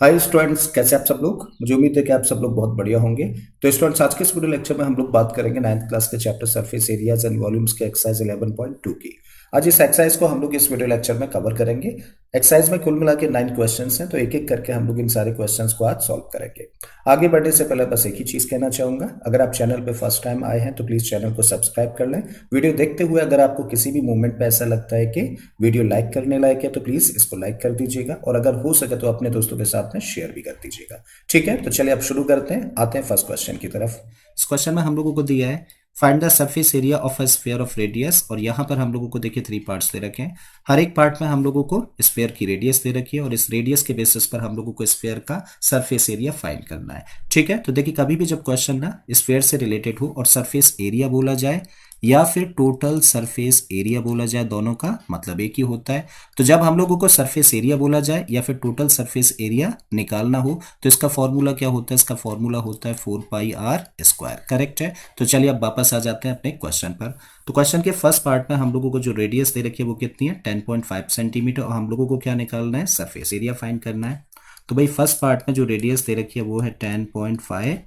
Hi students, कैसे आप सब लोग। मुझे उम्मीद है कि आप सब लोग बहुत बढ़िया होंगे। तो स्टूडेंट्स, आज के इस वीडियो लेक्चर में हम लोग बात करेंगे 9th क्लास के chapter surface areas and volumes के एक्सरसाइज 11.2 की। आज इस एक्सरसाइज को हम लोग इस वीडियो लेक्चर में कवर करेंगे। एक्सरसाइज में कुल मिला के 9 क्वेश्चंस हैं, तो एक एक करके हम लोग इन सारे क्वेश्चंस को आज सॉल्व करेंगे। आगे बढ़ने से पहले बस एक ही चीज कहना चाहूंगा, अगर आप चैनल पे फर्स्ट टाइम आए हैं तो प्लीज चैनल को सब्सक्राइब कर लें। वीडियो देखते हुए अगर आपको किसी भी मोमेंट पे ऐसा लगता है कि वीडियो लाइक करने लायक है तो प्लीज इसको लाइक कर दीजिएगा, और अगर हो सके तो अपने दोस्तों के साथ में शेयर भी कर दीजिएगा। ठीक है, तो चलिए अब शुरू करते हैं, आते हैं फर्स्ट क्वेश्चन की तरफ। इस क्वेश्चन में हम लोगों को दिया है find the surface area of a sphere of radius, और यहाँ पर हम लोगों को देखिए 3 पार्ट्स दे रखे हैं। हर एक पार्ट में हम लोगों को स्फीयर की रेडियस दे रखी है, और इस रेडियस के बेसिस पर हम लोगों को स्फीयर का सरफेस एरिया फाइंड करना है। ठीक है, तो देखिए कभी भी जब क्वेश्चन ना स्फीयर से रिलेटेड हो और सरफेस एरिया बोला जाए या फिर टोटल सरफेस एरिया बोला जाए, दोनों का मतलब एक ही होता है। तो जब हम लोगों को सरफेस एरिया बोला जाए या फिर टोटल सरफेस एरिया निकालना हो तो इसका फॉर्मूला क्या होता है? इसका फॉर्मूला होता है 4πr²। करेक्ट है। तो चलिए अब वापस आ जाते हैं अपने क्वेश्चन पर। तो क्वेश्चन के फर्स्ट पार्ट में हम लोगों को जो रेडियस दे रखी है वो कितनी है? 10.5 सेंटीमीटर, और हम लोगों को क्या निकालना है? सरफेस एरिया फाइंड करना है। तो भाई फर्स्ट पार्ट में जो रेडियस दे रखी है वो है 10.5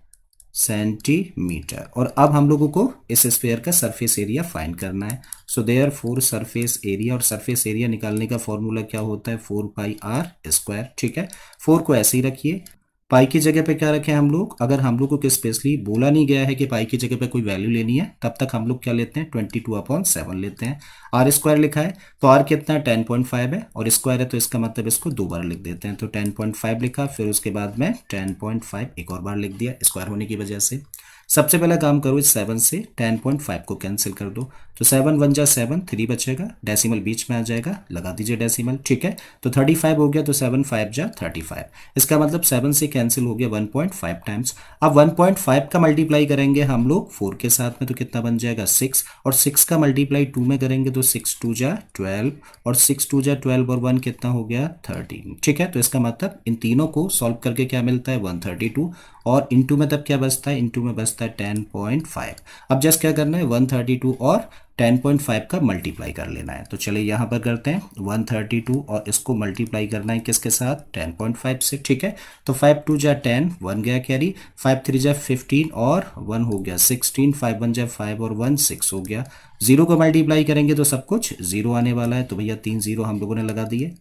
सेंटीमीटर, और अब हम लोगों को इस स्फीयर का सरफेस एरिया फाइंड करना है। So there four surface area, और सरफेस एरिया निकालने का फॉर्मूला क्या होता है? 4πr²। ठीक है, 4 को ऐसे ही रखिए। पाई की जगह पे क्या रखें हम लोग? अगर हम लोगों को स्पेशली बोला नहीं गया है कि पाई की जगह पे कोई वैल्यू लेनी है, तब तक हम लोग क्या लेते हैं? 22/7 लेते हैं। r² लिखा है तो r कितना है? 10.5 है, और स्क्वायर है तो इसका मतलब इसको 2 बार लिख देते हैं। तो 10.5 लिखा, फिर उसके बाद में 10.5 एक और बार लिख दिया स्क्वायर होने की वजह से। सबसे पहला काम करो, इस 7 से 10.5 को कैंसिल कर दो। तो 7 1 जा 7, 3 बचेगा, डेसिमल बीच में आ जाएगा, लगा दीजिए डेसिमल। ठीक है, तो 35 हो गया, तो 7 5 जा 35। इसका मतलब 7 से कैंसिल हो गया 1.5 टाइम्स। अब 1.5 का मल्टीप्लाई करेंगे हम लोग 4 के साथ में तो कितना बन जाएगा? 6, और 6 का मल्टीप्लाई 2 में करेंगे तो 6 2 जा 12, और 6 2 जा 12 और 1 कितना हो गया? 13। ठीक है, तो इसका मतलब इन तीनों को सॉल्व करके क्या मिलता है? 132, और इंटू में तब क्या बचता है? इंटू में बचता है 10.5। अब जस्ट क्या करना है? 132 और 10.5 का मल्टीप्लाई कर लेना है। तो चलिए यहाँ पर करते हैं 132, और इसको मल्टीप्लाई करना है किसके साथ? 10.5 से। ठीक है, तो 5 2 जा 10, 1 गया कैरी, 5 3 जा 15, और 1 हो गया 16, 5 1 जा 5 और 1 6 हो गया। जीरो को मल्टीप्लाई करेंगे तो सब कुछ जीरो आने वाला है, तो भैया 3 जीरो हम लोगों ने लगा दिए।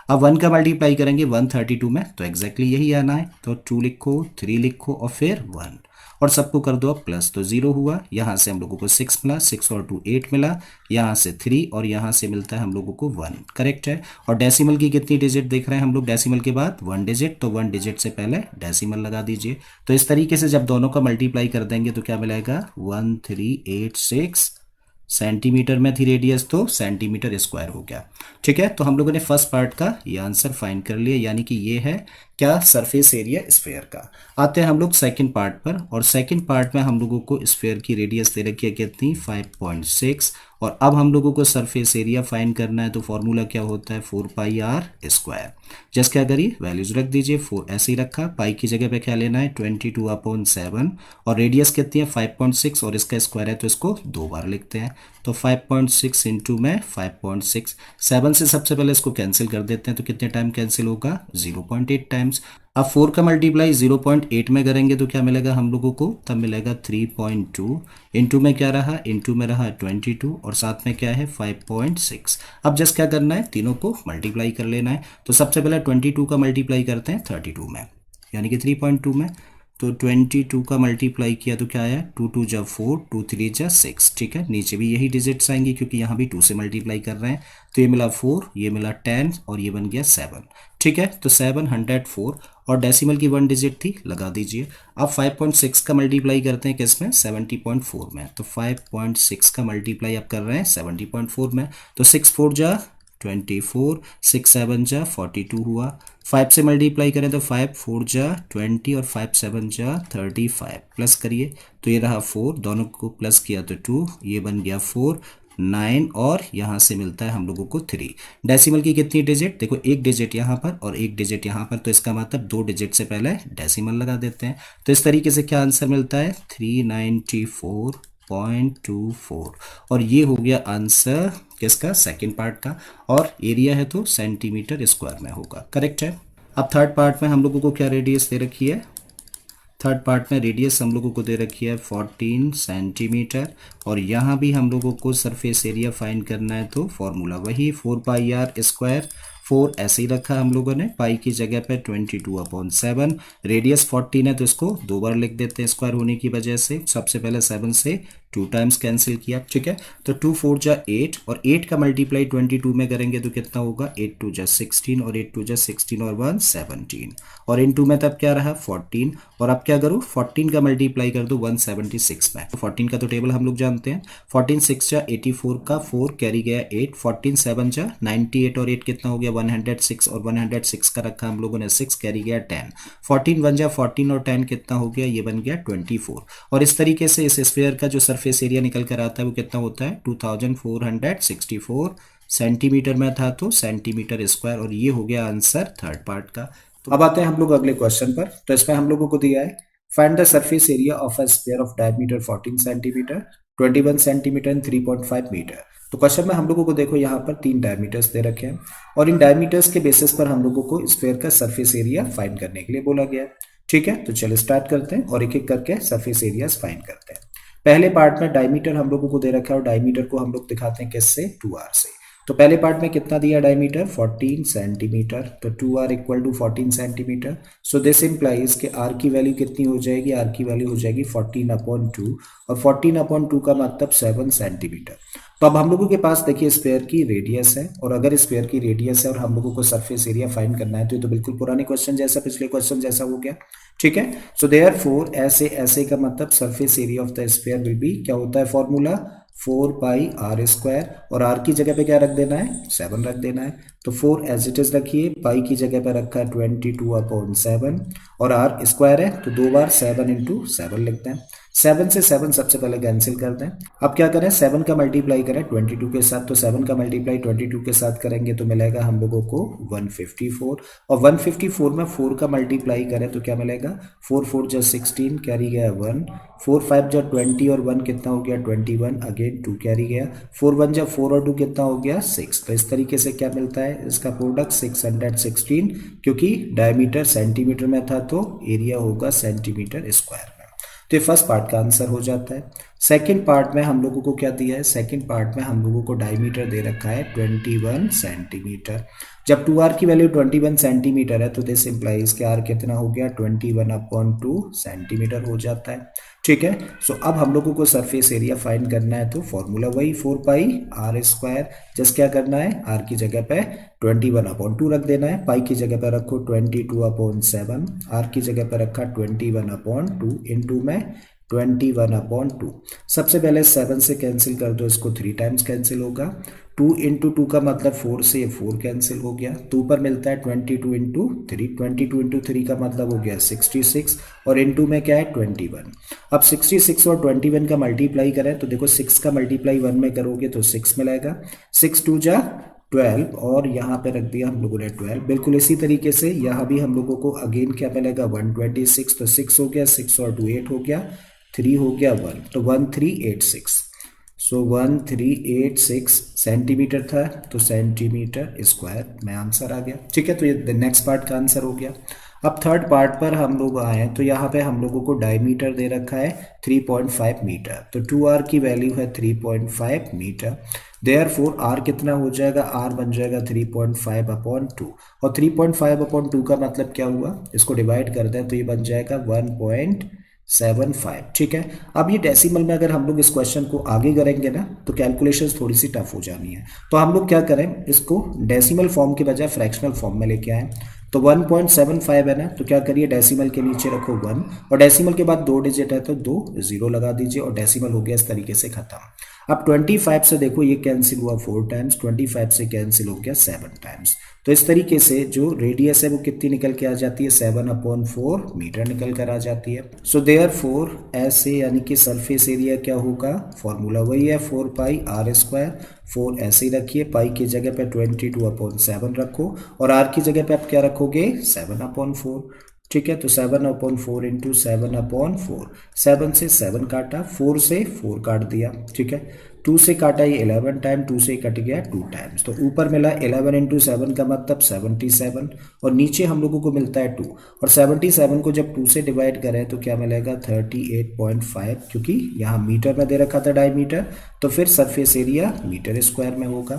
अब 1 का मल्टीप्लाई करेंगे 132 में तो एग्जैक्टली यही आना है, तो 2 लिखो, 3 लिखो, और फिर 1, और सबको कर दो अब प्लस, तो 0 हुआ। यहाँ से हम लोगों को 6 मिला, 6 और 2 8 मिला, यहाँ से 3, और यहाँ से मिलता है हम लोगों को 1। करेक्ट है। और डेसिमल की कितनी डिजिट देख रहे हैं हम लोग? डेसिमल के बाद 1 डिजिट, तो 1 डिजिट से पहले डेसिमल लगा दीजिए। तो इस तरीके से जब दोनों का मल्टीप्लाई कर देंगे तो क्या मिलेगा? 1386 सेंटीमीटर में थी रेडियस, तो सेंटीमीटर स्क्वायर हो गया। ठीक है, तो हम लोगों ने फर्स्ट पार्ट का ये आंसर फाइंड कर लिया, यानी कि ये है क्या? सरफेस एरिया स्फीयर का। आते हैं हम लोग सेकंड पार्ट पर, और सेकंड पार्ट में हम लोगों को स्फीयर की रेडियस दे रखी है कितनी? 5.6, और अब हम लोगों को सरफेस एरिया फाइंड करना है। तो फॉर्मूला क्या होता है? 4πr²। जस्ट क्या करिए? वैल्यूज रख दीजिए। 4 ऐसे ही रखा, पाई की जगह पे क्या लेना है? 22/7, और रेडियस कितनी है? 5.6, और इसका स्क्वायर है तो इसको 2 बार लिखते हैं। तो 5.6 इंटू में 5.6, 7 से सबसे पहले इसको कैंसिल कर देते हैं, तो कितने टाइम कैंसिल होगा? 0.8 टाइम्स। अब 4 का मल्टीप्लाई 0.8 में करेंगे तो क्या मिलेगा हम लोगों को? तब मिलेगा 3.2, इंटू में क्या रहा? इंटू में रहा 22, और साथ में क्या है? 5.6। अब जस्ट क्या करना है? तीनों को मल्टीप्लाई कर लेना है। तो सबसे पहले 22 का मल्टीप्लाई करते हैं 32 में, यानी कि 3.2 में। तो 22 का मल्टीप्लाई किया तो क्या आया? 2 2 जा 4, 2 3 जा 6। ठीक है, नीचे भी यही डिजिट्स आएंगी क्योंकि यहाँ भी 2 से मल्टीप्लाई कर रहे हैं। तो ये मिला 4, ये मिला 10, और ये बन गया 7। ठीक है, तो 704, और डेसिमल की 1 डिजिट थी, लगा दीजिए। अब 5.6 का मल्टीप्लाई करते हैं किसमें? 70.4 में। तो 5.6 का मल्टीप्लाई आप कर रहे हैं 70.4 में, तो 6 4 जा 24, 6 7 जा 42 हुआ। 5 से मल्टीप्लाई करें तो 5 4 जा 20, और 5 7 जा 35, प्लस करिए तो ये रहा 4, दोनों को प्लस किया तो 2, ये बन गया 4 9, और यहाँ से मिलता है हम लोगों को 3। डेसिमल की कितनी डिजिट? देखो, एक डिजिट यहाँ पर और एक डिजिट यहाँ पर, तो इसका मतलब 2 डिजिट से पहले डेसिमल लगा देते हैं। तो इस तरीके से क्या आंसर मिलता है? 394.24, और ये हो गया आंसर किसका? सेकंड पार्ट का। और एरिया है तो सेंटीमीटर स्क्वायर में होगा। करेक्ट है। अब थर्ड पार्ट में हम लोगों को क्या रेडियस दे रखी है, थर्ड पार्ट में रेडियस हम लोगों को दे रखी है 14 सेंटीमीटर, और यहाँ भी हम लोगों को सरफेस एरिया फाइंड करना है, तो फॉर्मूला वही 4πr², 4 ऐसे ही रखा हम लोगों ने, पाई की जगह पे 22/7, रेडियस 14 है तो इसको 2 बार लिख देते हैं स्क्वायर होने की वजह से। सबसे पहले 7 से 2 टाइम्स कैंसिल किया, ठीक है, तो 2 4 जा 8, और 8 का मल्टीप्लाई 22 में करेंगे तो कितना होगा, 8 2 जा 16, और 8 2 जा 16 और 1 17, और इन टू में तब क्या रहा 14, और अब क्या करूँ 14 का मल्टीप्लाई कर दो 176 में, 14 का तो टेबल हम लोग जानते हैं, 14 6 जा 84 का 4 कैरी गया 8, 14 7 जा 98, और 8 कितना हो गया 106, और 106 का रखा हम लोगों ने 6 कैरी गया 10, 14 1 जा 14 और 10 कितना हो गया, ये बन गया 24, और इस तरीके से इस स्फीयर का जो सरफेस एरिया निकल कर आता है वो कितना होता है 2464 सेंटीमीटर में था, तो सेंटीमीटर स्क्वायर, और ये हो गया आंसर थर्ड पार्ट का। तो अब आते हैं हम लोग अगले क्वेश्चन पर। तो इसमें हम लोगों को दिया है find the surface area of a sphere of diameter 14 centimetre, 21 centimetre and 3.5 metre. तो क्वेश्चन में हम लोगों को देखो यहाँ पर 3 डायमीटर्स दे रखे हैं, और इन डायमीटर्स के बेसिस पर हम लोगों को स्फीयर का सरफेस एरिया फाइंड करने के लिए बोला गया है। ठीक है, तो चलिए स्टार्ट करते हैं और एक एक करके सरफेस एरियाज फाइंड करते हैं। पहले पार्ट में डायमीटर हम लोगों को दे रखा है, और डायमीटर को हम लोग दिखाते हैं किससे, 2r से। तो पहले पार्ट में कितना दिया डायमीटर 14 सेंटीमीटर, तो 2r equal to 14 centimetre. So this implies कि r की वैल्यू कितनी हो जाएगी, r की वैल्यू हो जाएगी 14/2, और 14/2 का मतलब 7 सेंटीमीटर। तो अब हम लोगों के पास देखिए स्फीयर की रेडियस है, और अगर स्फीयर की रेडियस है और हम लोगों को सरफेस एरिया फाइंड करना है, तो ये तो बिल्कुल पुराने क्वेश्चन जैसा, पिछले क्वेश्चन जैसा हो गया। ठीक है, सो देयरफॉर ऐसे ऐसे का मतलब surface area of the sphere will be, क्या होता है फॉर्मूला 4πr², और r की जगह पे क्या रख देना है 7 रख देना है, तो 4 एज इट इज रखिए, पाई की जगह पे रखा है 22/7, और r स्क्वायर है तो 2 बार 7 इंटू 7 लिखते हैं। 7 से 7 सबसे पहले कैंसिल कर दें। अब क्या करें 7 का मल्टीप्लाई करें 22 के साथ, तो 7 का मल्टीप्लाई 22 के साथ करेंगे तो मिलेगा हम लोगों को 154, और 154 में 4 का मल्टीप्लाई करें तो क्या मिलेगा 4 4 जा 16 कैरी गया 1, 4 5 जा 20, और 1 कितना हो गया 21, अगेन 2 कैरी गया, 4 1 जा 4 और 2 कितना हो गया 6। तो इस तरीके से क्या मिलता है इसका प्रोडक्ट 616, क्योंकि डायमीटर सेंटीमीटर में था तो एरिया होगा सेंटीमीटर स्क्वायर में। तो ये फर्स्ट पार्ट का आंसर हो जाता है। सेकंड पार्ट में हम लोगों को क्या दिया है, सेकंड पार्ट में हम लोगों को डायमीटर दे रखा है 21 सेंटीमीटर। जब 2r की वैल्यू 21 सेंटीमीटर है तो दिस इंप्लाइज कि r कितना हो गया 21/2 सेंटीमीटर हो जाता है। ठीक है, सो अब हम लोगों को सरफेस एरिया फाइंड करना है, तो फॉर्मूला वही 4πr², जस्ट क्या करना है r की जगह पे 21/2 रख देना है, पाई की जगह पे रखो 22/7, r की जगह पे रखा 21/2, इनटू में 21/2। सबसे पहले 7 से कैंसिल कर दो, इसको 3 टाइम्स कैंसिल होगा, 2 इंटू 2 का मतलब 4 से 4 कैंसिल हो गया, तो ऊपर मिलता है 22 इंटू 3, 22 इंटू 3 का मतलब हो गया 66, और इंटू में क्या है 21। अब 66 और 21 का मल्टीप्लाई करें तो देखो 6 का मल्टीप्लाई 1 में करोगे तो 6 मिलेगा, 6 2 जा 12, और यहाँ पे रख दिया हम लोगों ने 12। बिल्कुल इसी तरीके से यहाँ भी हम लोगों को अगेन क्या मिलेगा 126, तो 6 हो गया, 6 और 2 8 हो गया, 3 हो गया 1, तो 1386। सो 1386 सेंटीमीटर था, तो सेंटीमीटर स्क्वायर में आंसर आ गया। ठीक है, तो ये नेक्स्ट पार्ट का आंसर हो गया। अब थर्ड पार्ट पर हम लोग आए, तो यहाँ पे हम लोगों को डायमीटर दे रखा है 3.5 मीटर, तो 2r की वैल्यू है 3.5 मीटर। देयरफॉर r कितना हो जाएगा, r बन जाएगा 3.5/2, और 3.5/2 का मतलब क्या हुआ, इसको डिवाइड कर दें तो ये बन जाएगा 1.75। ठीक है, अब ये डेसिमल में अगर हम लोग इस क्वेश्चन को आगे करेंगे ना तो कैलकुलेशंस थोड़ी सी टफ हो जानी है, तो हम लोग क्या करें इसको डेसिमल फॉर्म के बजाय फ्रैक्शनल फॉर्म में लेके आए। तो 1.75 है ना, तो क्या करिए डेसिमल के नीचे रखो 1, और डेसिमल के बाद 2 डिजिट है तो 2 0 लगा दीजिए, और डेसिमल हो गया इस तरीके से खत्म। अब 25 से देखो ये कैंसिल हुआ 4 टाइम्स, 25 से कैंसिल हो गया 7 टाइम्स, तो इस तरीके से जो रेडियस है वो कितनी निकल के आ जाती है 7/4 मीटर निकल कर आ जाती है। सो देयरफॉर ऐसे यानी कि सरफेस एरिया क्या होगा, फॉर्मूला वही है 4πr², 4 ऐसे ही रखिए, पाई की जगह पे 22/7 रखो, और r की जगह पे आप क्या रखोगे 7/4। ठीक है, तो 7/4 इंटू 7/4, 7 से 7 काटा, 4 से 4 काट दिया। ठीक है, 2 से काटा ये 11 टाइम, 2 से कट गया 2 टाइम्स, तो ऊपर मिला 11 इंटू 7 का मतलब 77, और नीचे हम लोगों को मिलता है 2, और 77 को जब 2 से डिवाइड करें तो क्या मिलेगा 38.5, क्योंकि यहाँ मीटर में दे रखा था डायमीटर, तो फिर सरफेस एरिया मीटर स्क्वायर में होगा।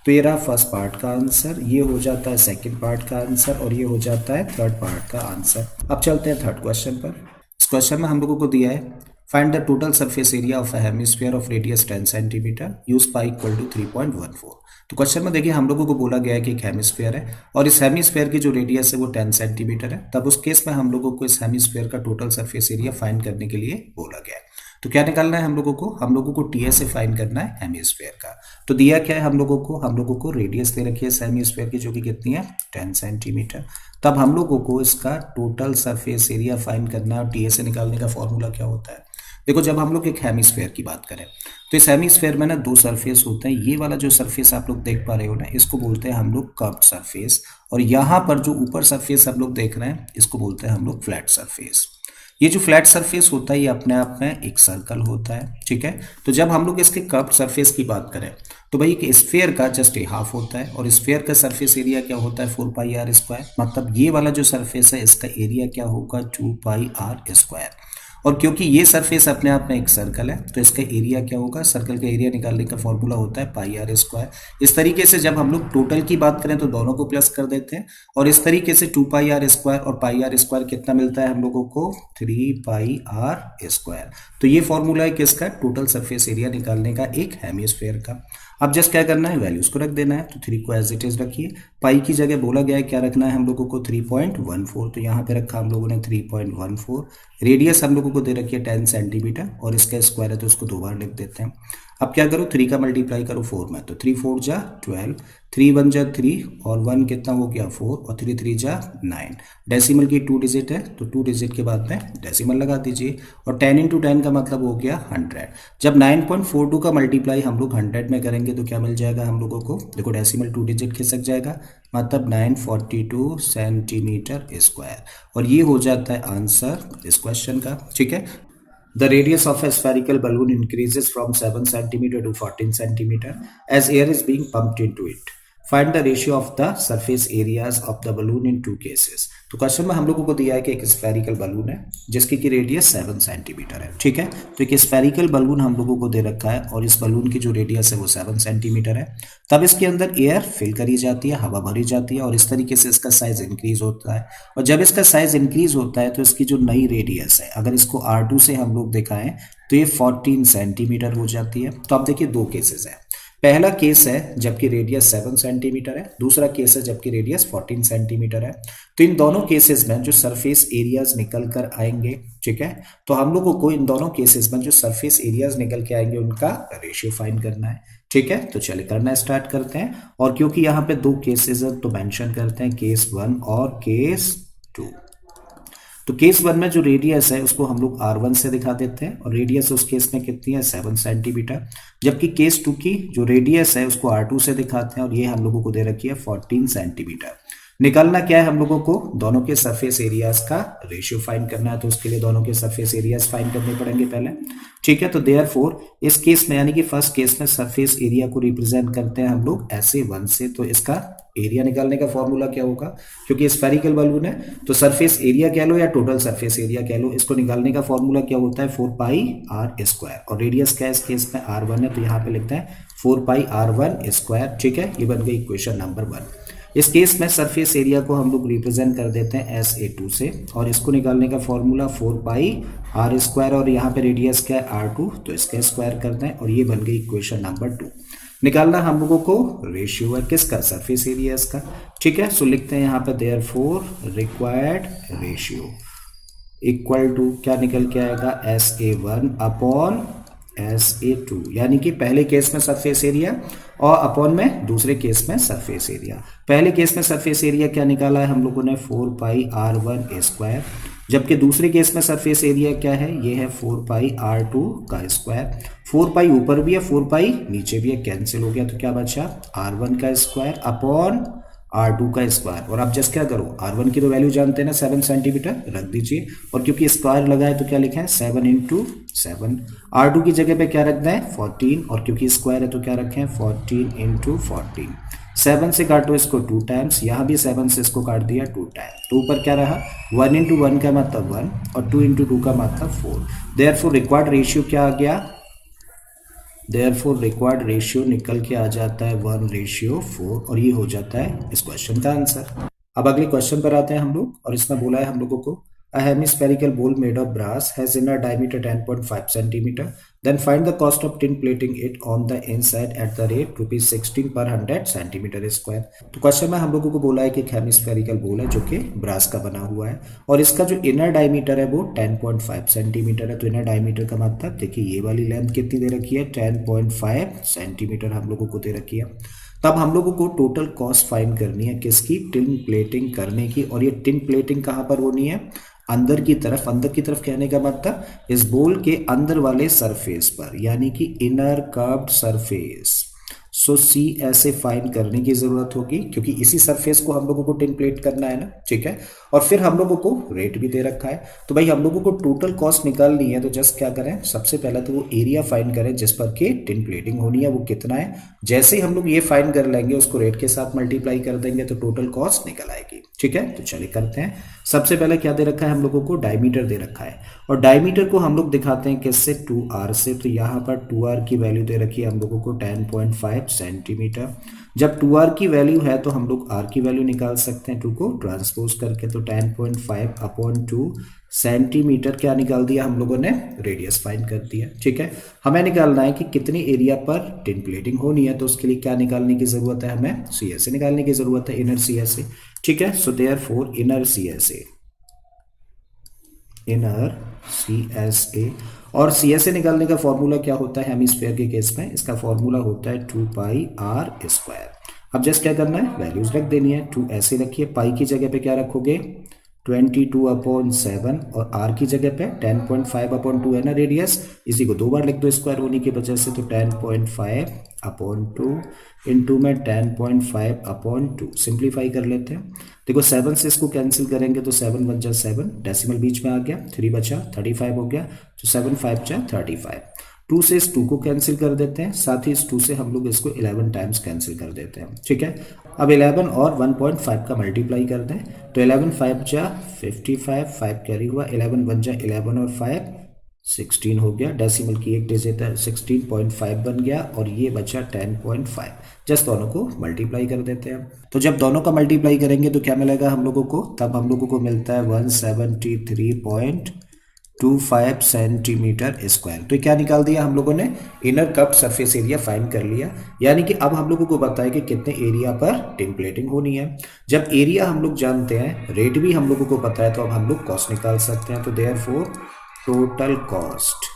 तो ये रहा फर्स्ट पार्ट का आंसर, ये हो जाता है सेकंड पार्ट का आंसर, और ये हो जाता है थर्ड पार्ट का आंसर। अब चलते हैं थर्ड क्वेश्चन पर। इस क्वेश्चन में हम लोगों को दिया है find the total surface area of a hemisphere of radius 10 centimetre, use pi equal to 3.14। तो क्वेश्चन में देखिए हम लोगों को बोला गया है कि एक हेमिस्फीयर है और इस हेमिस्फीयर की जो रेडियस है वो 10 सेंटीमीटर है, तब उस केस में हम लोगों को इस हेमिस्फीयर का टोटल सरफेस एरिया फाइंड करने के लिए बोला गया है। तो क्या निकालना है हम लोगों को टीएस से फाइंड करना है हेमिस्फीयर का। तो दिया क्या है हम लोगों को रेडियस दे रखी है इस हेमिस्फीयर की, जो कि कितनी है 10 सेंटीमीटर। तब हम लोगों को इसका टोटल सरफेस एरिया फाइंड करना है, और टीएस से निकालने का फॉर्मूला क्या होता है। देखो जब हम लोग एक हेमिस्फीयर की बात करें तो इस हेमिस्फीयर में ना दो सरफेस होते हैं। ये वाला जो सरफेस आप लोग देख पा रहे हो ना, इसको बोलते हैं हम लोग कर्व्ड सरफेस, और यहाँ पर जो ऊपर सरफेस आप लोग देख रहे हैं इसको बोलते हैं हम लोग फ्लैट सरफेस। ये जो फ्लैट सरफेस होता है ये अपने आप में एक सर्कल होता है, ठीक है। तो जब हम लोग इसके कर्व्ड सरफेस की बात करें तो भाई एक स्फीयर का जस्ट ए हाफ होता है, और स्फीयर का सरफेस एरिया क्या होता है 4πr²। मतलब ये वाला जो सरफेस है इसका एरिया क्या होगा 2πr²। और क्योंकि ये सरफेस अपने आप में एक सर्कल है तो इसका एरिया क्या होगा, सर्कल का एरिया निकालने का फॉर्मूला होता है πr²। इस तरीके से जब हम लोग टोटल की बात करें तो दोनों को प्लस कर देते हैं, और इस तरीके से 2πr² और πr² कितना मिलता है हम लोगों को 3πr²। तो ये फॉर्मूला है किसका, टोटल सरफेस एरिया निकालने का एक हेमिस्फीयर का। अब जस्ट क्या करना है, वैल्यूज को रख देना है। तो 3 को एज इट इज रखिए, पाई की जगह बोला गया है क्या रखना है हम लोगों को 3.14, तो यहाँ पे रखा हम लोगों ने 3.14। रेडियस हम लोगों को दे रखी है 10 सेंटीमीटर, और इसका स्क्वायर है तो इसको 2 बार लिख देते हैं। अब क्या करो 3 का मल्टीप्लाई करो 4 में, तो 3 4 जा 12, 3 1 जा 3, और 1 कितना हो गया 4, और 3 3 जा 9। डेसिमल की 2 डिजिट है तो 2 डिजिट के बाद में डेसिमल लगा दीजिए, और 10 इंटू 10 का मतलब हो गया 100। जब 9.42 का मल्टीप्लाई हम लोग 100 में करेंगे तो क्या मिल जाएगा हम लोगों को, देखो डेसिमल 2 डिजिट खिसक जाएगा, मतलब 942 सेंटीमीटर स्क्वायर, और ये हो जाता है आंसर इस क्वेश्चन का, ठीक है। The radius of a spherical balloon increases from 7 centimeter to 14 centimeter as air is being pumped into it. Find the ratio of the surface areas of the balloon in two cases. तो question में हम लोगों को दिया है कि एक spherical balloon है जिसकी की रेडियस 7 सेंटीमीटर है, ठीक है। तो एक स्फेरिकल बलून हम लोगों को दे रखा है और इस बलून की जो रेडियस है वो 7 सेंटीमीटर है। तब इसके अंदर एयर फिल करी जाती है, हवा भरी जाती है, और इस तरीके से इसका साइज इंक्रीज होता है। और जब इसका साइज इंक्रीज होता है तो इसकी जो नई रेडियस है, अगर इसको R2 से हम लोग दिखाएं तो ये 14 सेंटीमीटर हो जाती है। तो आप देखिए दो केसेस है, पहला केस है जबकि रेडियस 7 सेंटीमीटर है, दूसरा केस है जबकि रेडियस 14 सेंटीमीटर है। तो इन दोनों केसेस में जो सरफेस एरियाज निकल कर आएंगे, ठीक है, तो हम लोगों को इन दोनों केसेस में जो सरफेस एरियाज निकल के आएंगे उनका रेशियो फाइंड करना है, ठीक है। तो चलिए करना स्टार्ट करते हैं, और क्योंकि यहाँ पे दो केसेस है तो मेंशन करते हैं केस 1 और केस 2। तो केस 1 में जो रेडियस है उसको हम लोग R1 से दिखा देते हैं, और रेडियस उस केस में कितनी है 7 सेंटीमीटर, जबकि केस 2 की जो रेडियस है उसको R2 से दिखाते हैं, और ये हम लोगों को दे रखी है 14 सेंटीमीटर। निकालना क्या है हम लोगों को, दोनों के सरफेस एरियाज का रेशियो फाइंड करना है, तो उसके लिए दोनों के सरफेस एरियाज फाइंड करने पड़ेंगे पहले, ठीक है। तो देयरफॉर इस केस में यानी कि फर्स्ट केस में सरफेस एरिया को रिप्रेजेंट करते हैं हम लोग ऐसे 1 से, तो इसका एरिया निकालने का फॉर्मूला क्या होगा, क्योंकि स्फेरिकल बलून है तो सरफेस एरिया कह लो या टोटल सरफेस एरिया कह लो, इसको निकालने का फॉर्मूला क्या होता है 4πr², और रेडियस क्या है इस केस में R1 है तो यहाँ पे लिखते हैं 4πr1², ठीक है। ये बन गई इक्वेशन नंबर 1। इस केस में सरफेस एरिया को हम लोग रिप्रेजेंट कर देते हैं SA2 से, और इसको निकालने का फॉर्मूला 4πr², और यहाँ पे रेडियस क्या है R2 तो इसका स्क्वायर कर दें, और ये बन गई इक्वेशन नंबर 2। निकालना हम लोगों को रेशियो है किसका, सरफेस एरिया का, ठीक है। सो लिखते हैं यहाँ पे therefore required ratio equal to क्या निकल के आएगा SA1 अपॉन SA2, यानी कि पहले केस में सरफेस एरिया और अपॉन में दूसरे केस में सरफेस एरिया। पहले केस में सरफेस एरिया क्या निकाला है हम लोगों ने 4πr1², जबकि दूसरे केस में सरफेस एरिया क्या है, ये है 4πr2 का स्क्वायर। 4π ऊपर भी है 4π नीचे भी है, कैंसिल हो गया, तो क्या बचा R1 का स्क्वायर अपॉन R2 का स्क्वायर, और आप जस्ट क्या करो, R1 की तो वैल्यू जानते हैं ना 7 सेंटीमीटर, रख दीजिए, और क्योंकि स्क्वायर लगा है तो क्या लिखा है 7 इंटू 7। R2 की जगह पे क्या रखना है 14, और क्योंकि स्क्वायर है तो क्या रखें 14 इंटू 14। 7 से काटो इसको 2 टाइम्स, यहाँ भी 7 से इसको काट दिया 2 टाइम्स, तो ऊपर क्या रहा 1 इंटू 1 का मतलब 1 और 2 इंटू 2 का मतलब 4। देयरफॉर रिक्वायर्ड रेशियो क्या आ गया, देयरफॉर रिक्वायर्ड रेशियो निकल के आ जाता है 1:4, और ये हो जाता है इस क्वेश्चन का आंसर। अब अगले क्वेश्चन पर आते हैं हम लोग, और इसमें बोला है हम लोगों को a hemispherical bowl made of brass has inner diameter 10.5 centimeter, then find the cost of tin plating it on the inside at the rate rupees 16 per 100 centimeter square। तो क्वेश्चन में हम लोगों को बोला है कि एक हेमिस्फेरिकल बोल है जो कि ब्रास का बना हुआ है, और इसका जो इनर डायमीटर है वो 10.5 सेंटीमीटर है। तो इनर डायमीटर का मतलब देखिए ये वाली लेंथ कितनी दे रखी है 10.5 सेंटीमीटर हम लोगों को दे रखी है। तब हम लोगों को टोटल कॉस्ट फाइंड करनी है किसकी, टिन प्लेटिंग करने की, और ये टिन प्लेटिंग कहाँ पर होनी है, अंदर की तरफ। अंदर की तरफ कहने का मतलब इस बोल के अंदर वाले सरफेस पर, यानी कि इनर कर्व्ड सरफेस। सो सी ऐसे फाइंड करने की जरूरत होगी, क्योंकि इसी सरफेस को हम लोगों को टिन प्लेट करना है ना, ठीक है। और फिर हम लोगों को रेट भी दे रखा है, तो भाई हम लोगों को टोटल कॉस्ट निकालनी है, तो जस्ट क्या करें, सबसे पहले तो वो एरिया फाइंड करें जिस पर के टिन प्लेटिंग होनी है, वो कितना है। जैसे ही हम लोग ये फाइंड कर लेंगे, उसको रेट के साथ मल्टीप्लाई कर देंगे तो टोटल कॉस्ट निकल आएगी, ठीक है। तो चलिए करते हैं। सबसे पहले क्या दे रखा है हम लोगों को, डायमीटर दे रखा है, और डायमीटर को हम लोग दिखाते हैं किससे, 2r से। तो यहाँ पर 2r की वैल्यू दे रखी है हम लोगों को 10.5 सेंटीमीटर। जब 2r की वैल्यू है तो हम लोग r की वैल्यू निकाल सकते हैं, 2 को ट्रांसपोज करके, तो 10.5 अपॉन 2 सेंटीमीटर क्या निकाल दिया हम लोगों ने, रेडियस फाइंड कर दिया, ठीक है। हमें निकालना है कि कितनी एरिया पर टिन प्लेटिंग होनी है, तो उसके लिए क्या निकालने की जरूरत है, हमें CSA निकालने की जरूरत है, इनर CSA, ठीक है। सो देयरफॉर इनर CSA, और CSA निकालने का फॉर्मूला क्या होता है हेमिस्फीयर के केस में, इसका फॉर्मूला होता है 2πr²। अब जस्ट क्या करना है, वैल्यूज रख देनी है, 2 ऐसे रखिए, पाई की जगह पे क्या रखोगे 22/7, और r की जगह पे 10.5/2 है ना रेडियस, इसी को 2 बार लिख दो स्क्वायर होने की वजह से, तो 10.5/2 इंटू में 10.5/2 सिंप्लीफाई कर लेते हैं। देखो 7 से इसको कैंसिल करेंगे तो 7 बच जा 7, डेसिमल बीच में आ गया, 3 बचा 35 हो गया, तो 7 5 जा 35। 2 से इस 2 को कैंसिल कर देते हैं, साथ ही इस 2 से हम लोग इसको 11 टाइम्स कैंसिल कर देते हैं, ठीक है। अब 11 और 1.5 का मल्टीप्लाई कर दें, तो 11 5 जा 55, 5 कैरी हुआ, 11 1 जा 11 और 5 16 हो गया, डेसिमल की एक डिजिट है 16.5 बन गया, और ये बचा 10.5। जस्ट दोनों को मल्टीप्लाई कर देते हैं, तो जब दोनों का मल्टीप्लाई करेंगे तो क्या मिलेगा हम लोगों को, तब हम लोगों को मिलता है 173.25 सेंटीमीटर स्क्वायर। तो क्या निकाल दिया हम लोगों ने, inner curved surface area find कर लिया, यानी कि अब हम लोगों को बताया कि कितने एरिया पर टिन प्लेटिंग होनी है। जब एरिया हम लोग जानते हैं, रेट भी हम लोगों को पता है, तो अब हम लोग कॉस्ट निकाल सकते हैं। तो देयरफॉर टोटल कॉस्ट,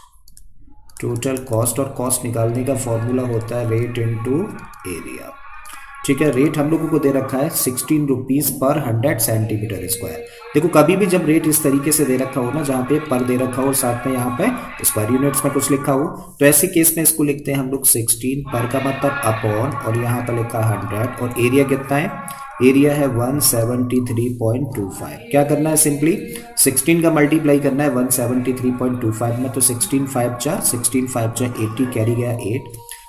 और कॉस्ट निकालने का फॉर्मूला होता है रेट इनटू एरिया, ठीक है। रेट हम लोगों को दे रखा है 16 रुपीज पर 100 सेंटीमीटर स्क्वायर। देखो कभी भी जब रेट इस तरीके से दे रखा हो ना, जहाँ पे पर दे रखा हो और साथ में यहाँ पे स्क्वायर यूनिट्स में कुछ लिखा हो, तो ऐसे केस में इसको लिखते हैं हम लोग 16 पर का मतलब अपॉन, और यहाँ पर लिखा 100, और एरिया कितना है, एरिया है 173.25। क्या करना है, सिंपली 16 का मल्टीप्लाई करना है 173.25 में, तो 16 5 जा 80 कैरी गया 8,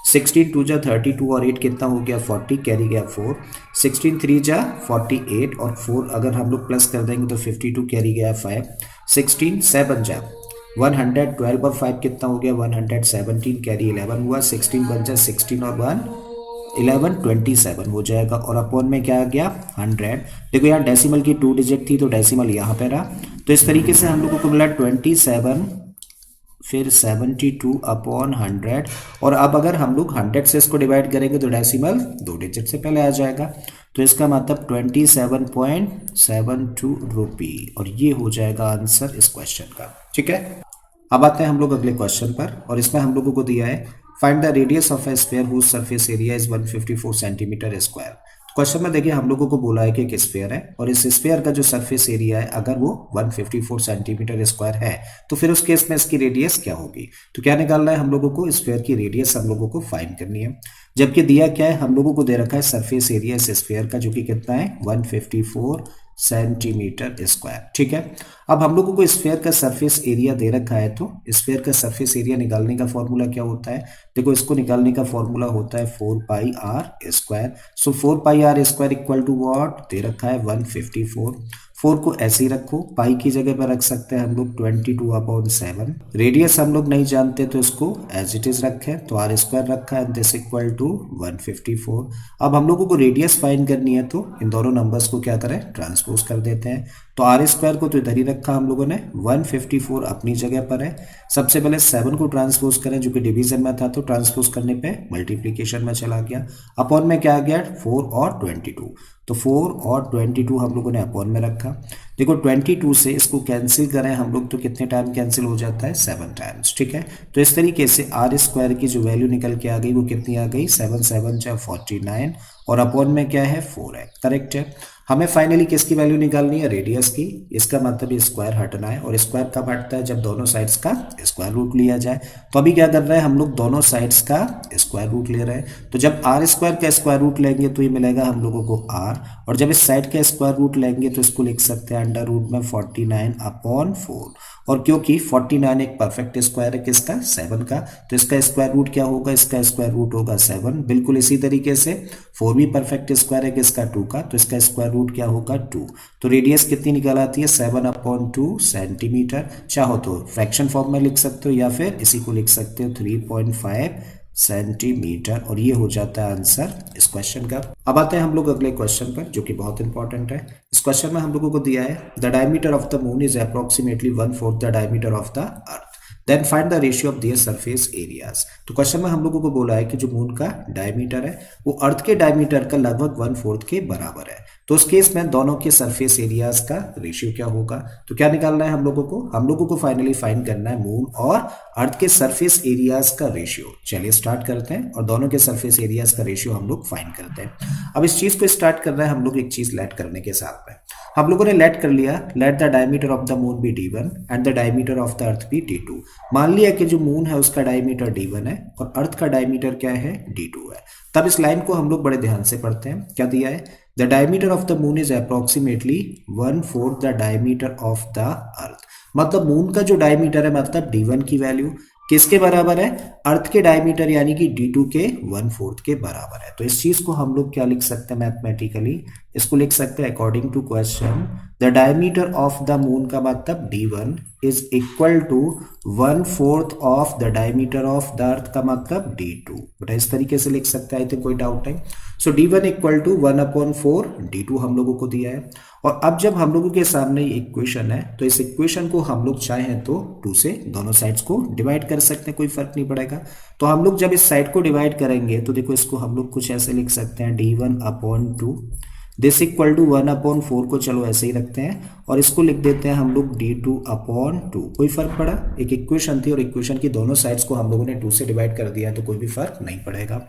16 2 जा 32, और 8 कितना हो गया 40, कैरी गया 4, 16 3 जा 48, और 4 अगर हम लोग प्लस कर देंगे तो 52, कैरी गया 5, 16 7 जा 112, और 5 कितना हो गया 117, कैरी 11 हुआ, 16 बन जा 16 और 1 11 27 हो जाएगा, और अपॉन में क्या आ गया 100। देखो यहाँ डेसिमल की 2 डिजिट थी, तो डेसिमल यहाँ पे रहा, तो इस तरीके से हम लोगों को मिला 27, फिर 72/100, और अब अगर हम लोग 100 से इसको डिवाइड करेंगे तो डेसिमल 2 डिजिट से पहले आ जाएगा, तो इसका मतलब 27.72 रुपी, और ये हो जाएगा आंसर इस क्वेश्चन का, ठीक है। अब आते हैं हम लोग अगले क्वेश्चन पर, और इसमें हम लोगों को दिया है find the radius of a sphere whose surface area is 154 centimetre square. Question में देखिए हम लोगों को बोला है कि एक स्फीयर है और इस स्फीयर का जो सरफेस एरिया है अगर वो 154 सेंटीमीटर स्क्वायर है तो फिर उस केस में इसकी रेडियस क्या होगी। तो क्या निकालना है हम लोगों को, स्फीयर की रेडियस हम लोगों को फाइंड करनी है। जबकि दिया क्या है हम लोगों को, दे रखा है सरफेस एरिया इस स्फीयर का जो कि कितना है 154 सेंटीमीटर स्क्वायर। ठीक है, अब हम लोगों को स्फीयर का सरफेस एरिया दे रखा है तो स्फीयर का सरफेस एरिया निकालने का फॉर्मूला क्या होता है। देखो इसको निकालने का फॉर्मूला होता है 4 pi r square. So 4 pi r square equal to what they रखा है 154। 4 को ऐसे ही रखो, पाई की जगह पर रख सकते हैं हम लोग 22/7। रेडियस हम लोग नहीं जानते तो इसको एज इट इज रखें, तो r स्क्वायर रखा है दिस इक्वल टू 154। अब हम लोगों को रेडियस फाइंड करनी है तो इन दोनों नंबर्स को क्या करें, ट्रांसपोज कर देते हैं। तो आर स्क्वायर को तो इधर ही रखा हम लोगों ने, 154 अपनी जगह पर है। सबसे पहले 7 को ट्रांसपोज करें जो कि डिवीजन में था, तो ट्रांसपोज करने पे मल्टीप्लीकेशन में चला गया। अपॉन में क्या आ गया 4 और 22, तो 4 और 22 हम लोगों ने अपॉन में रखा। देखो 22 से इसको कैंसिल करें हम लोग तो कितने टाइम कैंसिल हो जाता है, 7 टाइम्स। ठीक है, तो इस तरीके से आर स्क्वायर की जो वैल्यू निकल के आ गई वो कितनी आ गई, 7 7 49 और अपॉन में क्या है 4 है। करेक्ट है। हमें फाइनली किसकी वैल्यू निकालनी है, रेडियस की। इसका मतलब ये स्क्वायर हटना है, और स्क्वायर कब हटता है, जब दोनों साइड्स का स्क्वायर रूट लिया जाए। तो अभी क्या कर रहे हैं हम लोग, दोनों साइड्स का स्क्वायर रूट ले रहे हैं। तो जब आर स्क्वायर का स्क्वायर रूट लेंगे तो ये मिलेगा हम लोगों को आर, और जब इस साइड का स्क्वायर रूट लेंगे तो इसको लिख सकते हैं अंडर रूट में 49/4। और क्योंकि 49 एक परफेक्ट स्क्वायर है किसका, 7 का, तो इसका स्क्वायर रूट क्या होगा, इसका स्क्वायर रूट होगा 7। बिल्कुल इसी तरीके से 4 भी परफेक्ट स्क्वायर है किसका, 2 का, तो इसका स्क्वायर रूट क्या होगा 2। तो रेडियस कितनी निकल आती है 7/2 सेंटीमीटर। चाहो तो फ्रैक्शन फॉर्म में लिख सकते हो या फिर इसी को लिख सकते हो 3.5 सेंटीमीटर, और ये हो जाता है आंसर इस क्वेश्चन का। अब आते हैं हम लोग अगले क्वेश्चन पर जो कि बहुत इंपॉर्टेंट है। इस क्वेश्चन में हम लोगों को दिया है the diameter of the moon is approximately 1/4 the diameter of the earth, then find the ratio of their surface areas. तो क्वेश्चन में हम लोगों को बोला है कि जो मून का डायमीटर है वो अर्थ के डायमीटर का लगभग 1/4 के बराबर है। तो उस केस में दोनों के सरफेस एरियाज का रेशियो क्या होगा। तो क्या निकालना है हम लोगों को फाइनली फाइंड करना है मून और अर्थ के सरफेस एरियाज का रेशियो। चलिए स्टार्ट करते हैं और दोनों के सरफेस एरियाज का रेशियो हम लोग फाइंड करते हैं। अब इस चीज को स्टार्ट कर रहे हैं हम लोग एक चीज लेट करने के साथ में। हम लोगों ने लेट कर लिया, let the diameter of the moon be d1 and the diameter of the earth be d2। मान लिया कि जो मून है उसका डायमीटर d1 है और अर्थ का डायमीटर क्या है, d2 है। तब इस लाइन को हम लोग बड़े ध्यान से पढ़ते हैं। क्या दिया है, the diameter of the moon is approximately 1/4 the diameter of the अर्थ। मतलब मून का जो डायमीटर है मतलब d1 की वैल्यू किसके बराबर है, अर्थ के डायमीटर यानी कि d2 के 1/4 के बराबर है। तो इस चीज को हम लोग क्या लिख सकते हैं मैथमेटिकली, इसको लिख सकते हैं according to question the diameter of the moon का मतलब d1 is equal to 1/4 of the diameter of the earth का मतलब d2। बेटा इस तरीके से लिख सकते हैं, आई थिंक कोई डाउट है। सो d1 इक्वल टू 1/4 d2 हम लोगों को दिया है। और अब जब हम लोगों के सामने इक्वेशन है तो इस इक्वेशन को हम लोग चाहें तो 2 से दोनों साइड्स को डिवाइड कर सकते हैं, कोई फर्क नहीं पड़ेगा। तो हम लोग जब इस साइड को डिवाइड करेंगे तो देखो इसको हम लोग कुछ ऐसे लिख सकते हैं d1/2 दिस इक्वल टू 1/4 को चलो ऐसे ही रखते हैं और इसको लिख देते हैं हम लोग d2/2। कोई फर्क पड़ा, एक इक्वेशन थी और इक्वेशन की दोनों साइड्स को हम लोगों ने 2 से डिवाइड कर दिया है तो कोई भी फर्क नहीं पड़ेगा।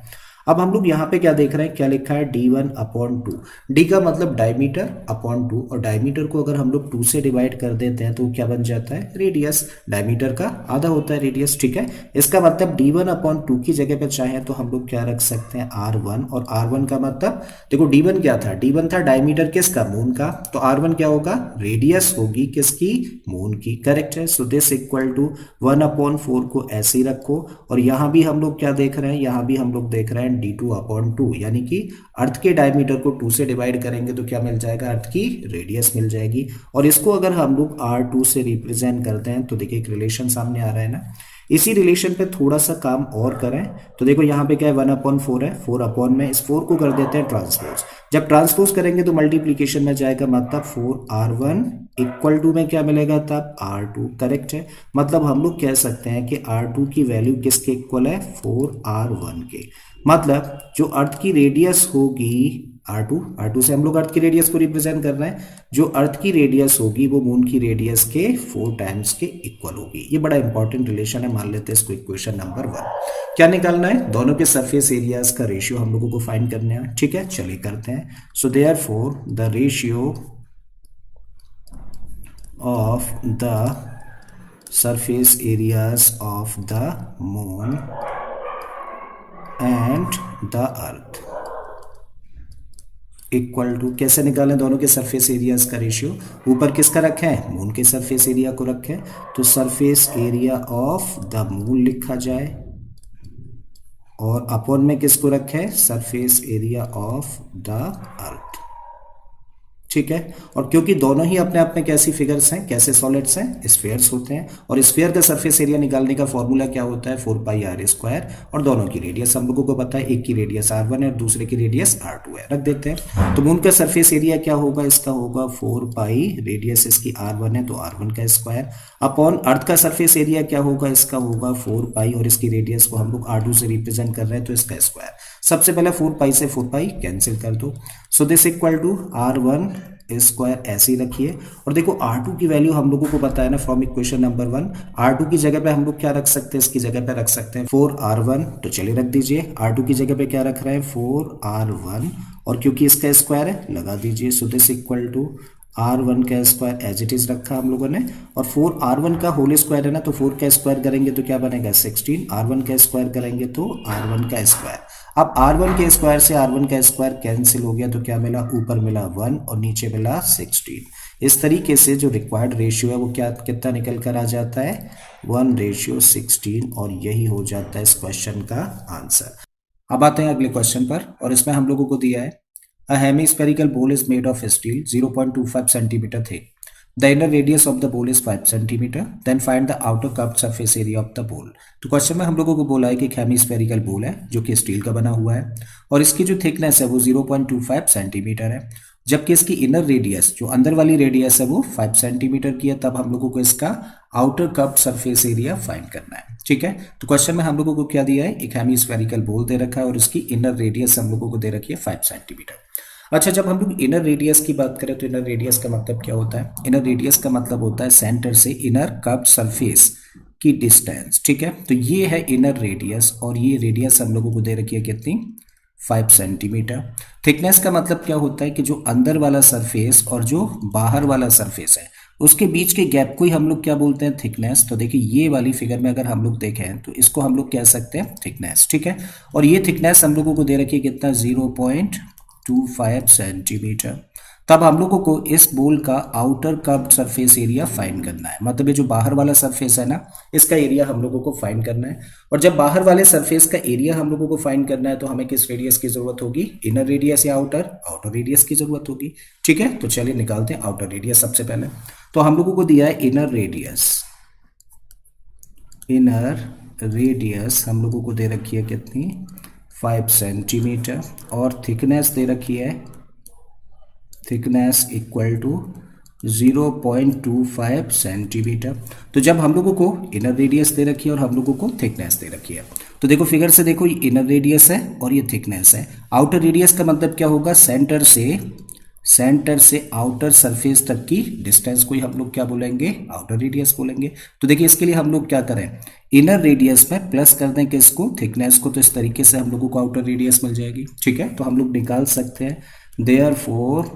अब हम लोग यहाँ पे क्या देख रहे हैं, क्या लिखा है d1/2। d का मतलब डायमीटर अपॉन 2, और डायमीटर को अगर हम लोग 2 से डिवाइड कर देते हैं तो क्या बन जाता है, रेडियस। डायमीटर का आधा होता है रेडियस। ठीक है, इसका मतलब d1/2 की जगह पे चाहे तो हम लोग क्या रख सकते हैं r1, और r1 का मतलब देखो d1 क्या था, d1 था डायमीटर किसका, मून का, तो r1 क्या होगा, रेडियस होगी किसकी, मून की। करेक्ट है। सो दिस इक्वल टू 1/4 को ऐसे ही रखो, और यहाँ भी हम लोग क्या देख रहे हैं, यहाँ भी हम लोग देख रहे हैं d2/2, यानी कि अर्थ के डायमीटर को 2 से डिवाइड करेंगे तो क्या मिल जाएगा, अर्थ की रेडियस मिल जाएगी। और इसको अगर हम लोग r2 से रिप्रेजेंट करते हैं तो देखिए एक रिलेशन सामने आ रहा है ना। इसी रिलेशन पे थोड़ा सा काम और करें तो देखो यहाँ पे क्या है 1/4 है, 4 अपॉन में इस 4 को कर देते हैं ट्रांसपोज। जब ट्रांसपोज करेंगे तो मल्टीप्लीकेशन में जाएगा, मतलब 4r1 इक्वल टू में क्या मिलेगा तब r2। करेक्ट है। मतलब हम लोग कह सकते हैं कि r2 की वैल्यू किसके इक्वल है, 4r1 के। मतलब जो अर्थ की रेडियस होगी R2 से हम लोग अर्थ की रेडियस को रिप्रेजेंट कर रहे हैं। जो अर्थ की रेडियस होगी वो मून की रेडियस के 4 टाइम्स के इक्वल होगी। ये बड़ा इंपॉर्टेंट रिलेशन है, मान लेते हैं इसको इक्वेशन नंबर 1। क्या निकालना है? दोनों के सरफेस एरियाज का रेशियो हम लोगों को फाइंड करना है। ठीक है, चलिए करते हैं। So therefore the ratio of the surface areas of the moon and the earth equal to, कैसे निकालें दोनों के सरफेस एरियाज का रेशियो? ऊपर किसका रखे हैं? मून के सरफेस एरिया को रखें, तो surface area of the moon लिखा जाए, और अपॉन में किसको रखें? सरफेस एरिया ऑफ द अर्थ। ठीक है, और क्योंकि दोनों ही अपने आप में कैसी फिगर्स हैं, कैसे सॉलिड्स हैं? स्फीयर्स होते हैं, और स्फीयर का सरफेस एरिया निकालने का फॉर्मूला क्या होता है? 4πr²। और दोनों की रेडियस हम लोगों को पता है, एक की रेडियस r1 है और दूसरे की रेडियस r2 है। रख देते हैं। तो मून का सरफेस एरिया क्या होगा? इसका होगा 4π, रेडियस इसकी r1 है तो r1 का स्क्वायर, अपॉन अर्थ का सरफेस एरिया क्या होगा? इसका होगा 4π, और इसकी रेडियस को हम लोग r2 से रिप्रेजेंट कर रहे हैं तो इसका स्क्वायर। सबसे पहले 4π से 4π कैंसिल कर दो, so this equal to r1 square ऐसे ही रखिए। और देखो R2 की वैल्यू हम लोगों को पता है ना फ्रॉम इक्वेशन नंबर 1। R2 की जगह पे हम लोग क्या रख सकते हैं? इसकी जगह पे रख सकते हैं 4r1, तो चलिए रख दीजिए। R2 की जगह पे क्या रख रहे हैं? 4r1, और क्योंकि इसका स्क्वायर है लगा दीजिए। सो दिस इक्वल टू r1 का स्क्वायर एज इट इज रखा हम लोगों ने, और 4r1 का होल स्क्वायर है ना, तो 4 का स्क्वायर करेंगे तो क्या बनेगा? 16। r1 का स्क्वायर करेंगे तो r1 का स्क्वायर। अब r1 के स्क्वायर से r1 का स्क्वायर कैंसिल हो गया, तो क्या मिला? ऊपर मिला 1 और नीचे मिला 16। इस तरीके से जो रिक्वायर्ड रेशियो है वो क्या कितना निकल कर आ जाता है? 1:16, और यही हो जाता है इस क्वेश्चन का आंसर। अब आते हैं अगले क्वेश्चन पर, और इसमें हम लोगों को दिया है A hemispherical bowl is made of steel 0.25 centimeter thick. The inner radius of the bowl is 5 centimeter. Then find the outer curved surface area of the bowl. तो क्वेश्चन में हम लोगों को बोला है कि एक हेमिस्फेरिकल बोल है जो कि स्टील का बना हुआ है, और इसकी जो थिकनेस है वो 0.25 सेंटीमीटर है, जबकि इसकी इनर रेडियस, जो अंदर वाली रेडियस है वो 5 सेंटीमीटर की है। तब हम लोगों को इसका outer curved surface area find करना है। ठीक है, तो क्वेश्चन में हम लोगों को क्या दिया है? एक हेमिस्फेरिकल बोल दे रखा है और इसकी इनर रेडियस हम लोगों को दे रखी है 5 सेंटीमीटर। अच्छा, जब हम लोग इनर रेडियस की बात करें तो इनर रेडियस का मतलब क्या होता है? इनर रेडियस का मतलब होता है सेंटर से इनर कर्व्ड सरफेस की डिस्टेंस। ठीक है, तो ये है इनर रेडियस, और ये रेडियस हम लोगों को दे रखी है कितनी? 5 सेंटीमीटर। थिकनेस का मतलब क्या होता है कि जो अंदर वाला सरफेस और जो बाहर वाला सरफेस है उसके बीच के गैप को ही हम लोग क्या बोलते हैं? थिकनेस। तो देखिए ये वाली फिगर में अगर हम लोग देखें तो इसको हम लोग कह सकते हैं थिकनेस। ठीक है, और ये थिकनेस हम लोगों को दे रखी है कितना? 0.25 सेंटीमीटर। तब हम लोगों को इस बोल का outer curved surface area find करना है, मतलब ये जो बाहर वाला सरफेस है ना, इसका एरिया हम लोगों को फाइंड करना है। और जब बाहर वाले सरफेस का एरिया हम लोगों को फाइंड करना है तो हमें किस रेडियस की जरूरत होगी? इनर रेडियस या आउटर रेडियस की जरूरत होगी। ठीक है, तो चलिए निकालते हैं आउटर रेडियस सबसे पहले। तो हम लोगों को दिया है इनर रेडियस। इनर रेडियस हम लोगों को दे रखी है कितनी? 5 सेंटीमीटर, और थिकनेस दे रखी है, थिकनेस इक्वल टू 0.25 सेंटीमीटर। तो जब हम लोगों को इनर रेडियस दे रखी है और हम लोगों को थिकनेस दे रखी है, तो देखो फिगर से देखो, ये इनर रेडियस है और ये थिकनेस है। आउटर रेडियस का मतलब क्या होगा? सेंटर से आउटर सरफेस तक की डिस्टेंस को ही हम लोग क्या बोलेंगे? आउटर रेडियस बोलेंगे। तो देखिए इसके लिए हम लोग क्या करें? इनर रेडियस में प्लस कर दें किसको? थिकनेस को, तो इस तरीके से हम लोगों को आउटर रेडियस मिल जाएगी। ठीक है, तो हम लोग निकाल सकते हैं देयरफॉर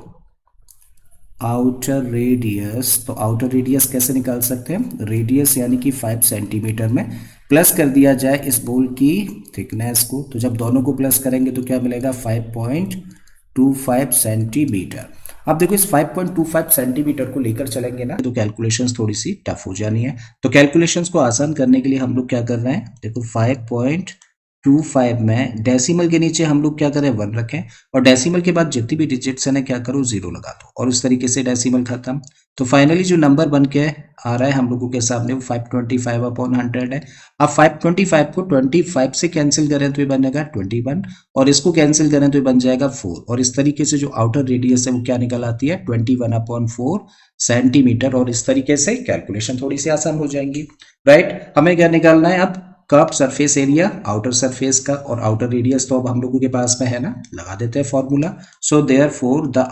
आउटर रेडियस। तो आउटर रेडियस कैसे निकाल सकते हैं? रेडियस यानी कि 5 सेंटीमीटर में प्लस कर दिया जाए इस बोल की थिकनेस को, तो जब दोनों को प्लस करेंगे तो क्या मिलेगा? 5.25 सेंटीमीटर। अब देखो इस 5.25 सेंटीमीटर को लेकर चलेंगे ना तो कैलकुलेशंस थोड़ी सी टफ हो जानी है। तो कैलकुलेशंस को आसान करने के लिए हम लोग क्या कर रहे हैं? देखो 5.25 में डेसिमल के नीचे हम लोग क्या करें? 1 रखें, और डेसिमल के बाद जितनी भी डिजिट्स है ना क्या करो? 0 लगा दो, और इस तरीके से डेसिमल खत्म। तो फाइनली जो नंबर बन के आ रहा है हम लोगों के सामने वो 525/100 है। अब 525 को 25 से कैंसिल करें तो ये बनेगा 21, और इसको कैंसिल करें तो ये बन जाएगा 4, और इस तरीके से जो आउटर रेडियस है वो क्या निकल आती है? 21/4 सेंटीमीटर। और इस तरीके से कैलकुलेशन थोड़ी सी आसान हो जाएंगी। राइट, हमें क्या निकालना है अब? Curve surface area outer surface का और आउटर रेडियस तो अब हम लोगों के पास में है ना, लगा देते हैं formula. So therefore the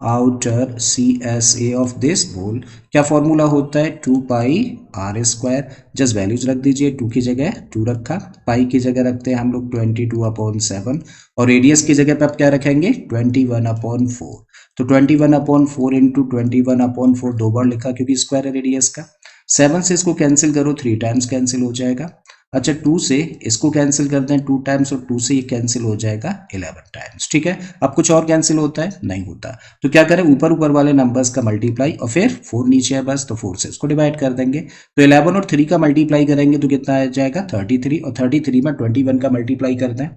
outer CSA of this बोल, क्या फॉर्मूला होता है 2 पाई आर स्क्वायर। जस्ट वैल्यूज रख दीजिए, 2 की जगह 2 रखा, पाई की जगह रखते हैं हम लोग 22/7 और रेडियस की जगह पे आप क्या रखेंगे 21/4। तो 21/4 इंटू 21/4 दो बार लिखा क्योंकि स्क्वायर है रेडियस का। 7 से इसको कैंसिल करो 3 टाइम्स कैंसिल हो जाएगा। अच्छा 2 से इसको कैंसिल कर दें 2 टाइम्स और 2 से ये कैंसिल हो जाएगा 11 टाइम्स। ठीक है, अब कुछ और कैंसिल होता है नहीं होता, तो क्या करें ऊपर ऊपर वाले नंबर्स का मल्टीप्लाई और फिर 4 नीचे है बस, तो 4 से इसको डिवाइड कर देंगे। तो 11 और 3 का मल्टीप्लाई करेंगे तो कितना आ जाएगा 33 और 33 में 21 का मल्टीप्लाई कर दें।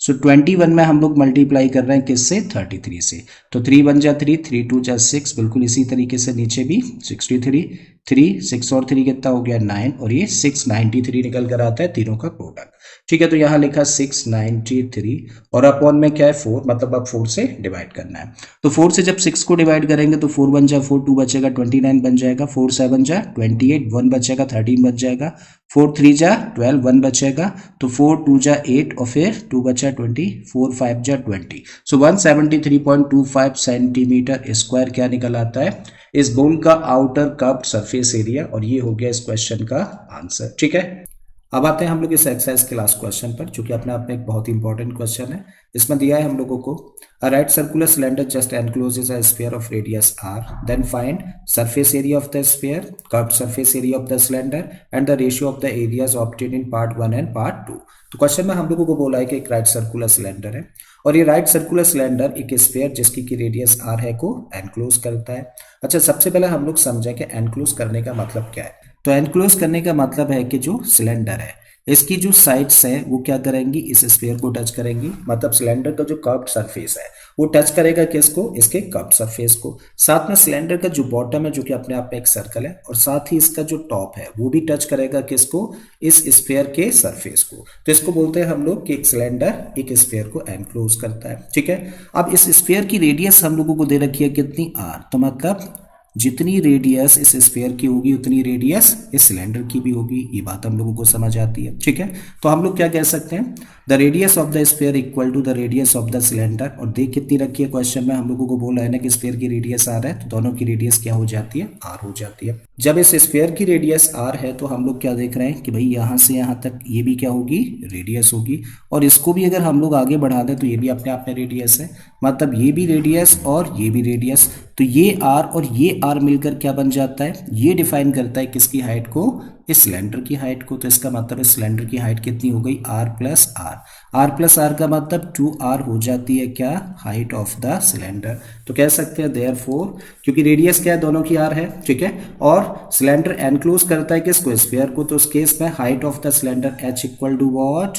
सो 21 में हम लोग मल्टीप्लाई कर रहे हैं किससे 33 से, तो 3 1 जा 3, 3 2 जा 6, बिल्कुल इसी तरीके से नीचे भी 63, 3 6 और 3 कितना हो गया 9 और ये 693 निकल कर आता है तीनों का प्रोडक्ट। ठीक है, तो यहाँ लिखा 693 और अपॉन में क्या है 4, मतलब अब 4 से डिवाइड करना है। तो 4 से जब 6 को डिवाइड करेंगे तो 4 1 जा 4, 2 बचेगा 29 बन जाएगा, 4 7 जा 28, 1 बचेगा 13 बच जाएगा, 4 3 जा 12, 1 बचेगा, तो 4 2 जा 8 और फिर 2 बचा 20, 4 5 जा 20। सो 173.25 सेंटीमीटर स्क्वायर क्या निकल आता है इस बोन का आउटर कर्व्ड सरफेस एरिया, और ये हो गया इस क्वेश्चन का आंसर। ठीक है, अब आते हैं हम लोग इस एक्सरसाइज के लास्ट क्वेश्चन पर, जो कि अपने आप में एक बहुत ही इंपॉर्टेंट क्वेश्चन है। इसमें दिया है हम लोगों को a right circular cylinder just encloses a sphere of radius r, then find surface area of the sphere, curved surface area of the cylinder and the ratio of the areas obtained in part 1 and part 2। तो question में हम लोगों को बोला है कि एक right circular cylinder है और ये राइट सर्कुलर सिलेंडर एक स्फीयर जिसकी की रेडियस r है को एनक्लोज करता है। अच्छा, सबसे पहले हम लोग समझें कि एनक्लोज करने का मतलब क्या है। तो एनक्लोज करने का मतलब है कि जो सिलेंडर है इसकी जो साइड्स है वो क्या करेंगी इस स्फीयर को टच करेंगी, मतलब सिलेंडर का जो कर्व्ड सरफेस है वो टच करेगा किसको इसके कर्व्ड सरफेस को। साथ में सिलेंडर का जो बॉटम है जो कि अपने आप में एक सर्कल है और साथ ही इसका जो टॉप है वो भी टच करेगा किसको इस स्फीयर के सरफेस को। तो इसको बोलते हैं हम लोग कि एक सिलेंडर एक स्फीयर को एनक्लोज करता है। ठीक है, अब इस स्फीयर की रेडियस हम लोगों को दे रखी है कितनी r, तो मतलब जितनी रेडियस इस स्फीयर की होगी उतनी रेडियस इस सिलेंडर की भी होगी, ये बात हम लोगों को समझ आती है। ठीक है, तो हम लोग क्या कह सकते हैं the radius of the sphere equal to the radius of the cylinder, और देख कितनी रखी है क्वेश्चन में हम लोगों को बोला है ना कि स्फीयर की रेडियस r है, तो दोनों की रेडियस क्या हो जाती है r हो जाती है। जब इस स्फीयर की रेडियस r है तो हम लोग क्या देख रहे हैं कि भाई यहाँ से यहाँ तक ये भी क्या होगी रेडियस होगी, और इसको भी अगर हम लोग आगे बढ़ा दें तो ये भी अपने आप में रेडियस है, मतलब ये भी रेडियस और ये भी रेडियस, तो ये r और ये r मिलकर क्या बन जाता है ये डिफाइन करता है किसकी हाइट को इस सिलेंडर की हाइट को। तो इसका मतलब इस सिलेंडर की हाइट कितनी हो गई r प्लस r का मतलब 2r हो जाती है क्या हाइट ऑफ द सिलेंडर। तो कह सकते हैं देयरफॉर क्योंकि रेडियस क्या है दोनों की r है, ठीक है, और सिलेंडर एनक्लोज करता है किसको स्फीयर को, तो उस केस में height of the cylinder h equal to what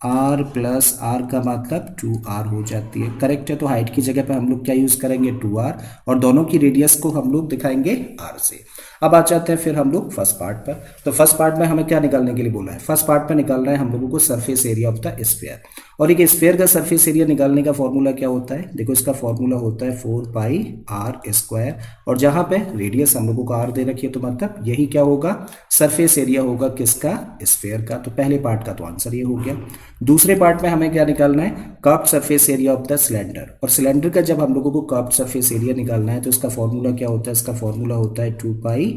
r plus r का मतलब 2r हो जाती है। करेक्ट है, तो हाइट की जगह पे हम लोग क्या यूज करेंगे 2r और दोनों की रेडियस को हम लोग दिखाएंगे r से। अब आ जाते हैं फिर हम लोग फर्स्ट पार्ट पर। तो फर्स्ट पार्ट में हमें क्या निकालने के लिए बोला है, फर्स्ट पार्ट में निकाल रहे हैं हम लोगों को surface area of the sphere, और एक स्फीयर का सरफेस एरिया निकालने का फॉर्मूला क्या होता है, देखो इसका फॉर्मूला होता है 4 पाई r स्क्वायर, और जहां पे रेडियस हम लोगों को r दे रखी है तो मतलब यही क्या होगा सरफेस एरिया होगा किसका स्फीयर का। तो पहले पार्ट का तो आंसर ये हो गया। दूसरे पार्ट में हमें क्या निकालना है curved surface area of the cylinder, और सिलेंडर का जब हम लोगों को कर्व्ड सरफेस एरिया निकालना है तो इसका फॉर्मूला क्या होता है, इसका फॉर्मूला होता है 2 पाई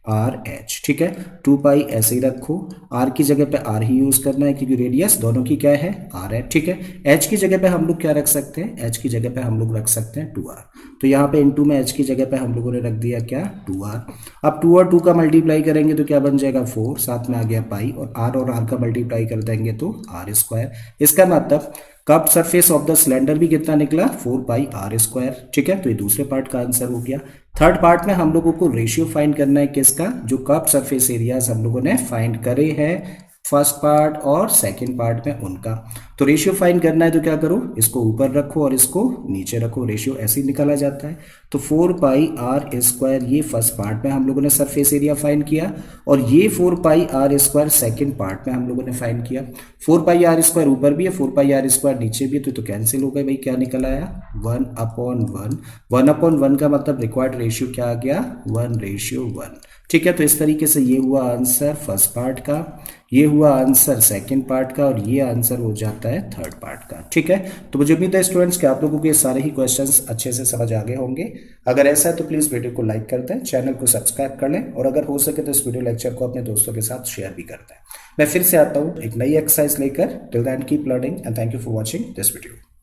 आर एच। ठीक है, 2 पाई ऐसे ही रखो, आर की जगह पे आर ही यूज करना है क्योंकि रेडियस दोनों की क्या है आर है। ठीक है, एच की जगह पे हम लोग क्या रख सकते हैं, एच की जगह पे हम लोग रख सकते हैं 2r, तो यहाँ पे इनटू में एच की जगह पे हम लोगों ने रख दिया क्या 2r। अब 2 और 2 का मल्टीप्लाई करेंगे तो क्या बन जाएगा 4, साथ में आ गया पाई, और r का मल्टीप्लाई कर देंगे तो r स्क्वायर। इसका मतलब curved surface of the cylinder भी कितना निकला 4 पाई r स्क्वायर। ठीक है, तो ये दूसरे पार्ट का आंसर हो गया। थर्ड पार्ट में हम लोगों को रेशियो फाइंड करना है किसका, जो कर्व्ड सरफेस एरियाज हम लोगों ने फाइंड करे हैं फर्स्ट पार्ट और सेकंड पार्ट में उनका। तो रेशियो फाइंड करना है तो क्या करो, इसको ऊपर रखो और इसको नीचे रखो, रेशियो ऐसे ही निकाला जाता है। तो 4 पाई r स्क्वायर ये फर्स्ट पार्ट में हम लोगों ने सरफेस एरिया फाइंड किया, और ये 4 pi r square second part में हम लोगों ने फाइंड किया। 4 पाई r स्क्वायर ऊपर भी है, 4 पाई r स्क्वायर नीचे भी है, तो कैंसिल हो गए भाई, क्या निकल आया 1/1। 1/1 का मतलब रिक्वायर्ड रेशियो क्या आ गया 1:1। ठीक है, तो इस तरीके से ये हुआ आंसर फर्स्ट पार्ट का, ये हुआ आंसर सेकंड पार्ट का, और ये आंसर हो जाता है थर्ड पार्ट का। ठीक है, तो मुझे उम्मीद है स्टूडेंट्स कि आप लोगों को ये सारे ही क्वेश्चंस अच्छे से समझ आ गए होंगे। अगर ऐसा है तो प्लीज़ वीडियो को लाइक कर दें, चैनल को सब्सक्राइब कर लें, और अगर हो सके तो इस वीडियो लेक्चर को अपने दोस्तों के साथ शेयर भी कर दें। मैं फिर से आता हूँ एक नई एक्सरसाइज लेकर। Till then keep learning and thank you for watching this video.